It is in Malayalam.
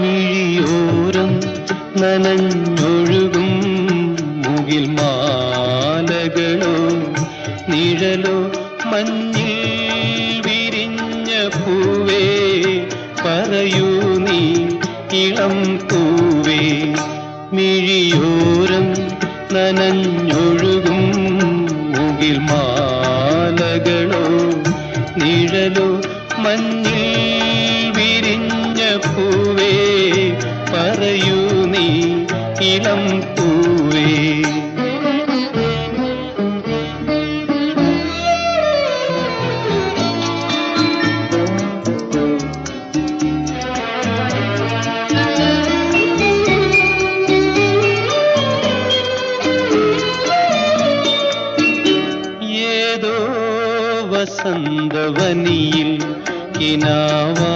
മിഴിയോരം നനഞ്ഞൊഴുകും മുകിൽ മാലകളോ നിഴലോ മഞ്ഞിൽ വിരിഞ്ഞ പൂവേ പറയൂ നീ ഇളം പൂവേ. മിഴിയോരം നനഞ്ഞൊഴുകും മുകിൽ മാലകളോ നിഴലോ മഞ്ഞിൽ വിരിഞ്ഞ പൂവേ പറയൂ നീ ഇളം പൂവേ. ഏതോ വസന്തവനിയിൽ കിനാവായി